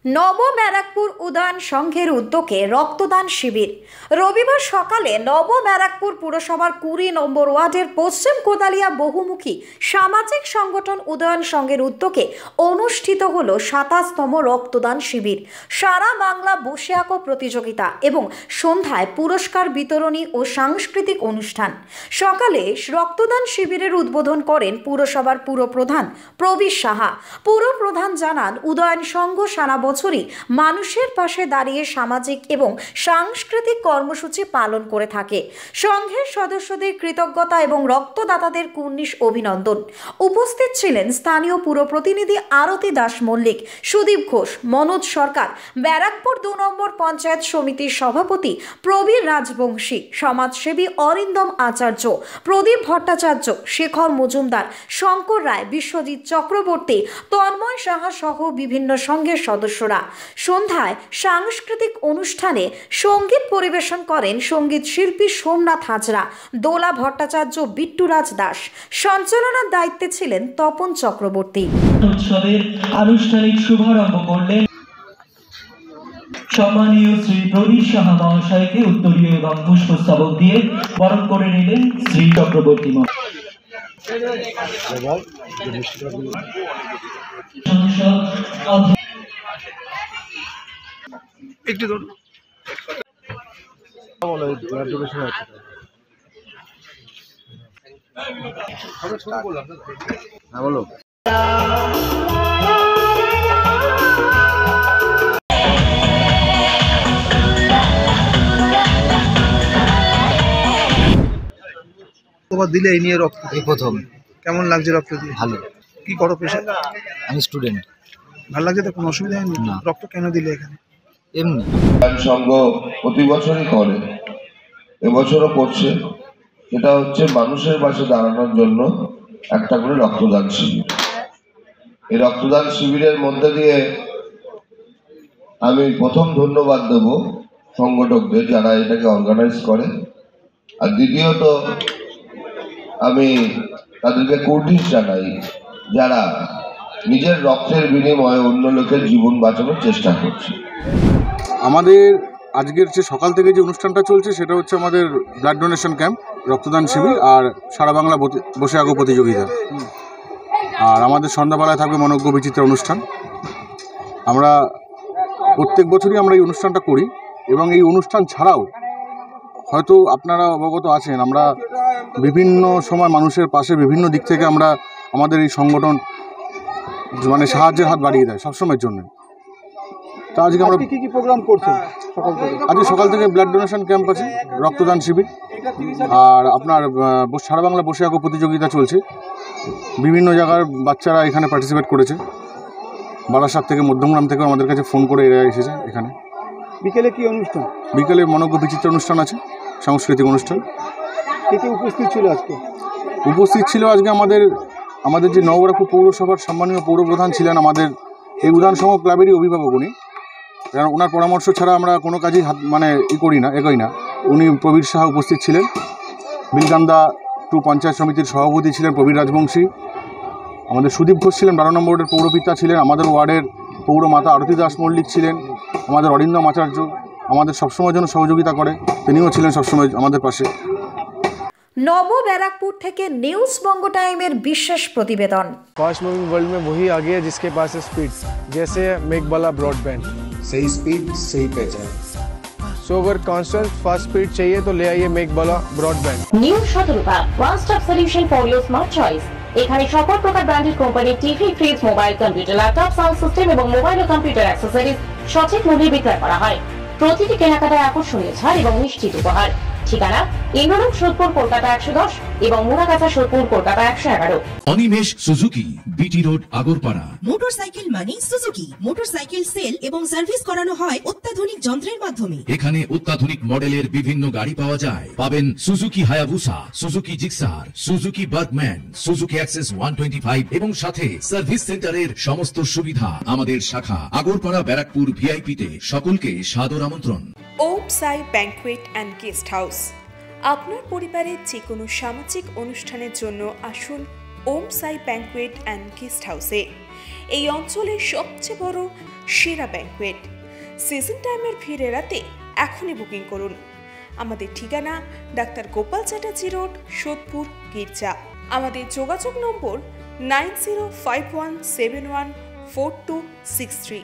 নব ব্যারাকপুর উদয়ন সংঘের উদ্যোগে রক্তদান শিবির। রবিবার সকালে নব ব্যারাকপুর পুরসভার 20 নম্বর ওয়ার্ডের পশ্চিম কোদালিয়া বহুমুখী সামাজিক সংগঠন উদয়ন সংঘের উদ্যোগে অনুষ্ঠিত হল 27তম রক্তদান শিবির। সারা বাংলা বসে আঁকো প্রতিযোগিতা এবং সন্ধ্যায় পুরস্কার বিতরণী ও সাংস্কৃতিক অনুষ্ঠান। সকালে রক্তদান শিবিরের উদ্বোধন করেন পুরসভার পুরপ্রধান প্রবীর সাহা। পুরপ্রধান জানান, উদয়ন সংঘ সারা বছরই মানুষের পাশে দাঁড়িয়ে সামাজিক এবং সাংস্কৃতিক কর্মসূচি পালন করে থাকে। সংঘের সদস্যদের কৃতজ্ঞতা এবং রক্তদাতাদের কুর্নিশ অভিনন্দন। উপস্থিত ছিলেন স্থানীয় পুর প্রতিনিধি আরতি দাস মল্লিক, সুদীপ ঘোষ, মনোজ সরকার, ব্যারাকপুর 2 নম্বর পঞ্চায়েত সমিতির সভাপতি প্রবীর রাজবংশী, সমাজসেবী অরিন্দম আচার্য, প্রদীপ ভট্টাচার্য, শেখর মজুমদার, শঙ্কর রায়, বিশ্বজিৎ চক্রবর্তী, তন্ময় সাহা সহ বিভিন্ন সংঘের সদস্যরা। সন্ধ্যায় সাংস্কৃতিক অনুষ্ঠানে সঙ্গীত পরিবেশন করেন সঙ্গীত শিল্পী সোমনাথ হাজরা, দোলা ভট্টাচার্য, বিট্টুরাজ দাস। সঞ্চালনার দায়িত্বে ছিলেন তপন চক্রবর্তী। উৎসবের আনুষ্ঠানিক শুভারম্ভ করলেন সম্মানীয় শ্রী প্রবীর সাহা মহাশয়কে উত্তরীয় এবং পুষ্পস্তবক দিয়ে বরণ করে নিলেন শ্রী চক্রবর্তী মহাশয়। একটু ধরুন বলো। দিলে এই নিয়ে রক্ত এই প্রথম। কেমন লাগছে রক্ত দিয়ে? ভালো। কি করো পেশা? আমি স্টুডেন্ট। ভালো লাগছে তো? কোনো অসুবিধা হয়নি? রক্ত কেন দিলে এখানে? এমনি সংঘ প্রতি বছরই করে, এবছরও করছে। এটা হচ্ছে মানুষের পাশে দাঁড়ানোর জন্য একটা করে রক্তদান শিবির। এই রক্তদান শিবিরের মধ্যে দিয়ে আমি প্রথম ধন্যবাদ দেব সংগঠকদের যারা এটাকে অর্গানাইজ করে, আর দ্বিতীয়ত আমি তাদেরকে কুর্নিশ জানাই যারা নিজের রক্তের বিনিময়ে অন্য লোকের জীবন বাঁচানোর চেষ্টা করছে। আমাদের আজকের যে সকাল থেকে যে অনুষ্ঠানটা চলছে সেটা হচ্ছে আমাদের ব্লাড ডোনেশন ক্যাম্প, রক্তদান শিবির আর সারা বাংলা বসে আঁকো প্রতিযোগিতা। আর আমাদের সন্ধ্যাবেলায় থাকবে মনোজ্ঞ বিচিত্র অনুষ্ঠান। আমরা প্রত্যেক বছরই আমরা এই অনুষ্ঠানটা করি এবং এই অনুষ্ঠান ছাড়াও হয়তো আপনারা অবগত আছেন, আমরা বিভিন্ন সময় মানুষের পাশে বিভিন্ন দিক থেকে আমরা আমাদের এই সংগঠন মানে সাহায্যের হাত বাড়িয়ে দেয় সবসময়ের জন্য। তা আজকে আমরা কি প্রোগ্রাম করছি? আজকে সকাল থেকে ব্লাড ডোনেশন ক্যাম্প আছে, রক্তদান শিবির, আর আপনার সারা বাংলা বসে আঁকো প্রতিযোগিতা চলছে। বিভিন্ন জায়গার বাচ্চারা এখানে পার্টিসিপেট করেছে। বারাসাত থেকে, মধ্যমগ্রাম থেকে আমাদের কাছে ফোন করে এরা এসেছে এখানে। বিকেলে কি অনুষ্ঠান? বিকেলে মনোজ্ঞ বিচিত্র অনুষ্ঠান আছে, সাংস্কৃতিক অনুষ্ঠান। কে কে উপস্থিত ছিল আজকে? উপস্থিত ছিল আজকে আমাদের যে নবব্যারাকপুর পৌরসভার সম্মানীয় পৌরপ্রধান ছিলেন, আমাদের এই উদয়ন সংঘ ক্লাবেরই অভিভাবক উনি। কারণ ওনার পরামর্শ ছাড়া আমরা কোনো কাজই এগোই না। উনি প্রবীর সাহা উপস্থিত ছিলেন। বিলকান্দা 2 পঞ্চায়েত সমিতির সভাপতি ছিলেন প্রবীর রাজবংশী। আমাদের সুদীপ ঘোষ ছিলেন 12 নম্বর ওয়ার্ডের পৌরপিতা ছিলেন। আমাদের ওয়ার্ডের পৌরমাতা আরতি দাস মল্লিক ছিলেন। আমাদের অরিন্দম আচার্য আমাদের সবসময়ের জন্য সহযোগিতা করে, তিনিও ছিলেন সবসময় আমাদের পাশে। নব ব্যারাকপুর থেকে নিউজ বঙ্গ টাইমের বিশেষ প্রতিবেদন। फास्ट मूविंग वर्ल्ड में वही आगे है जिसके पास है स्पीड, जैसे मेघबाला ब्रॉडबैंड। सही स्पीड सही पहचान। सो अगर कांस्टेंट फास्ट स्पीड चाहिए तो ले आइए मेघबाला ब्रॉडबैंड। নিউ সতর্কতা, one stop solution for your smart choice. এখানে সকল প্রকার ব্র্যান্ডেড কোম্পানির TV, fridge, mobile, computer, laptop, sound system এবং মোবাইল ও কম্পিউটার অ্যাক্সেসরিজ সঠিক মূল্যে বিক্রয় করা হয়। প্রতিটি কেনাকাটায় আকর্ষণীয় ছাড় এবং নিশ্চিত উপহার। ঠিকানা ইন্দ্রলোক সোদপুর কলকাতা 110 এবং Muragachha Sodepur Kolkata 111। Animesh Suzuki, BT road, Agarpara. Motorcycle মানে সুজুকি। মোটরসাইকেল সেল এবং সার্ভিস করানো হয় অত্যাধুনিক যন্ত্রের মাধ্যমে। এখানে অত্যাধুনিক মডেলের বিভিন্ন গাড়ি পাওয়া যায়। পাবেন Suzuki Hayabusa, Suzuki Gixxer, Suzuki Bergman, Suzuki access 125 এবং সাথে সার্ভিস সেন্টারের সমস্ত সুবিধা। আমাদের শাখা আগরপাড়া ব্যারাকপুর ভিআইপি তে। সকলকে সাদর আমন্ত্রণ। ওম সাই ব্যাংকুয়েট অ্যান্ড গেস্ট হাউস। আপনার পরিবারের যে কোনো সামাজিক অনুষ্ঠানের জন্য আসুন ওম সাই ব্যাংকুয়েট অ্যান্ড গেস্ট হাউসে। এই অঞ্চলের সবচেয়ে বড় সেরা ব্যাংকুয়েট। সিজন টাইমের ভিড় এড়াতে এখনই বুকিং করুন। আমাদের ঠিকানা ডাক্তার গোপাল চ্যাটার্জি রোড, সোদপুর, গির্জা। আমাদের যোগাযোগ নম্বর 9051714263।